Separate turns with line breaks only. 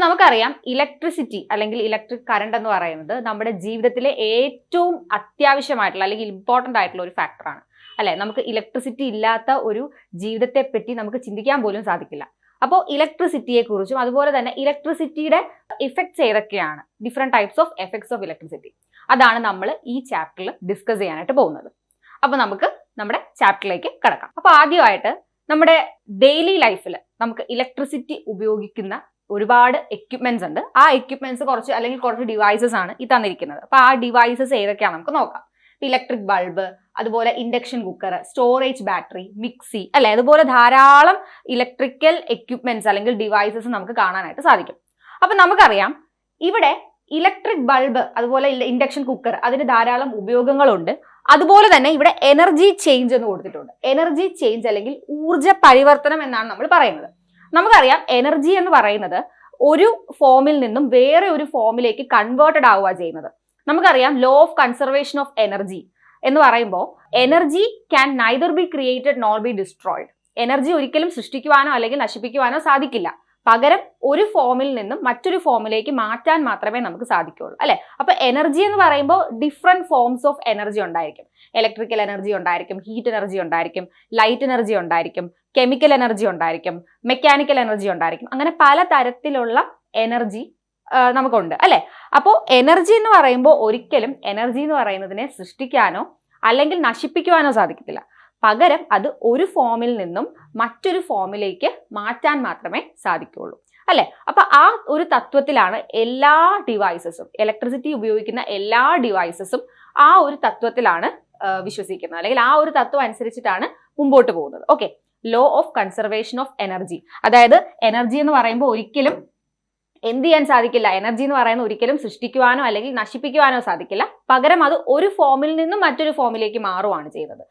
നമുക്കറിയാം ഇലക്ട്രിസിറ്റി അല്ലെങ്കിൽ electric current എന്ന് പറയുന്നത് നമ്മുടെ ജീവിതത്തിലെ ഏറ്റവും അത്യാവശ്യമായിട്ടുള്ള അല്ലെങ്കിൽ ഇമ്പോർട്ടൻ്റ് ആയിട്ടുള്ള ഒരു ഫാക്ടറാണ് അല്ലെ. നമുക്ക് ഇലക്ട്രിസിറ്റി ഇല്ലാത്ത ഒരു ജീവിതത്തെ പറ്റി നമുക്ക് ചിന്തിക്കാൻ പോലും സാധിക്കില്ല. അപ്പോൾ ഇലക്ട്രിസിറ്റിയെ കുറിച്ചും അതുപോലെ തന്നെ ഇലക്ട്രിസിറ്റിയുടെ ഇഫക്ട്സ് ഏതൊക്കെയാണ്, different types of effects of electricity, അതാണ് നമ്മൾ ഈ ചാപ്റ്ററിൽ ഡിസ്കസ് ചെയ്യാനായിട്ട് പോകുന്നത്. അപ്പൊ നമുക്ക് നമ്മുടെ ചാപ്റ്ററിലേക്ക് കിടക്കാം. അപ്പൊ ആദ്യമായിട്ട് നമ്മുടെ ഡെയിലി ലൈഫിൽ നമുക്ക് ഇലക്ട്രിസിറ്റി ഉപയോഗിക്കുന്ന ഒരുപാട് എക്യുപ്മെന്റ്സ് ഉണ്ട്. ആ എക്യുപ്മെന്റ്സ് കുറച്ച് ഡിവൈസസ് ആണ് ഈ തന്നിരിക്കുന്നത്. അപ്പൊ ആ ഡിവൈസസ് ഏതൊക്കെയാണ് നമുക്ക് നോക്കാം. ഇലക്ട്രിക് ബൾബ്, അതുപോലെ induction cooker, storage battery, mixie അല്ലെ, അതുപോലെ ധാരാളം ഇലക്ട്രിക്കൽ എക്യുപ്മെന്റ്സ് അല്ലെങ്കിൽ ഡിവൈസസ് നമുക്ക് കാണാനായിട്ട് സാധിക്കും. അപ്പൊ നമുക്കറിയാം ഇവിടെ ഇലക്ട്രിക് ബൾബ് അതുപോലെ ഇൻഡക്ഷൻ കുക്കർ അതിന് ധാരാളം ഉപയോഗങ്ങളുണ്ട്. അതുപോലെ തന്നെ ഇവിടെ എനർജി ചേഞ്ച് എന്ന് കൊടുത്തിട്ടുണ്ട്. എനർജി ചേഞ്ച് അല്ലെങ്കിൽ ഊർജ പരിവർത്തനം എന്നാണ് നമ്മൾ പറയുന്നത്. നമുക്കറിയാം എനർജി എന്ന് പറയുന്നത് ഒരു ഫോമിൽ നിന്നും വേറെ ഒരു ഫോമിലേക്ക് കൺവേർട്ടഡ് ആവുക ചെയ്യുന്നത്. നമുക്കറിയാം law of conservation of energy എന്ന് പറയുമ്പോൾ energy can neither be created nor B destroyed. Energy ഒരിക്കലും സൃഷ്ടിക്കുവാനോ അല്ലെങ്കിൽ നശിപ്പിക്കുവാനോ സാധിക്കില്ല. പകരം ഒരു ഫോമിൽ നിന്നും മറ്റൊരു ഫോമിലേക്ക് മാറ്റാൻ മാത്രമേ നമുക്ക് സാധിക്കുകയുള്ളൂ അല്ലെ. അപ്പൊ എനർജി എന്ന് പറയുമ്പോൾ ഡിഫറെന്റ് ഫോംസ് ഓഫ് എനർജി ഉണ്ടായിരിക്കും. ഇലക്ട്രിക്കൽ എനർജി ഉണ്ടായിരിക്കും, ഹീറ്റ് എനർജി ഉണ്ടായിരിക്കും, ലൈറ്റ് എനർജി ഉണ്ടായിരിക്കും, കെമിക്കൽ എനർജി ഉണ്ടായിരിക്കും, മെക്കാനിക്കൽ എനർജി ഉണ്ടായിരിക്കും. അങ്ങനെ പല തരത്തിലുള്ള എനർജി നമുക്കുണ്ട് അല്ലെ. അപ്പോൾ എനർജി എന്ന് പറയുമ്പോൾ ഒരിക്കലും എനർജി എന്ന് പറയുന്നതിനെ സൃഷ്ടിക്കാനോ അല്ലെങ്കിൽ നശിപ്പിക്കുവാനോ സാധിക്കത്തില്ല. പകരം അത് ഒരു ഫോമിൽ നിന്നും മറ്റൊരു ഫോമിലേക്ക് മാറ്റാൻ മാത്രമേ സാധിക്കുകയുള്ളൂ അല്ലെ. അപ്പൊ ആ ഒരു തത്വത്തിലാണ് എല്ലാ ഡിവൈസസും, ഇലക്ട്രിസിറ്റി ഉപയോഗിക്കുന്ന എല്ലാ ഡിവൈസസും ആ ഒരു തത്വത്തിലാണ് വിശ്വസിക്കുന്നത്, അല്ലെങ്കിൽ ആ ഒരു തത്വം അനുസരിച്ചിട്ടാണ് മുമ്പോട്ട് പോകുന്നത്. Okay, law of conservation of energy. അതായത് എനർജി എന്ന് പറയുമ്പോൾ ഒരിക്കലും എന്ത് ചെയ്യാൻ സാധിക്കില്ല, എനർജി എന്ന് പറയുന്നത് ഒരിക്കലും സൃഷ്ടിക്കുവാനോ അല്ലെങ്കിൽ നശിപ്പിക്കുവാനോ സാധിക്കില്ല. പകരം അത് ഒരു ഫോമിൽ നിന്നും മറ്റൊരു ഫോമിലേക്ക് മാറുകയാണ് ചെയ്യുന്നത്.